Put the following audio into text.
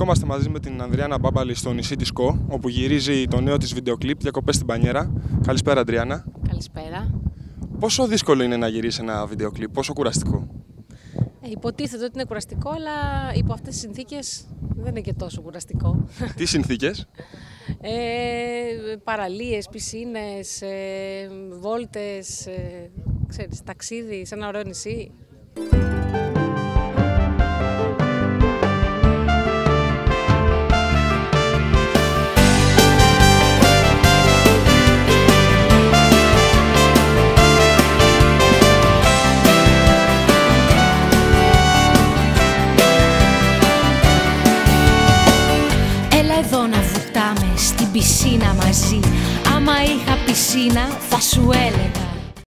Βρισκόμαστε μαζί με την Ανδριάννα Μπάμπαλη στο νησί της Κο, όπου γυρίζει το νέο της βίντεο κλιπ «Διακοπές στην Πανιέρα». Καλησπέρα, Ανδριάννα. Καλησπέρα. Πόσο δύσκολο είναι να γυρίσει ένα βίντεο κλιπ, πόσο κουραστικό? Υποτίθεται ότι είναι κουραστικό, αλλά υπό αυτές τις συνθήκες δεν είναι και τόσο κουραστικό. Τι συνθήκες? Παραλίες, πισίνες, βόλτες, ξέρεις, ταξίδι σε ένα ωραίο νησί. Εδώ να βουτάμε στην πισίνα μαζί. Άμα είχα πισίνα θα σου έλεγα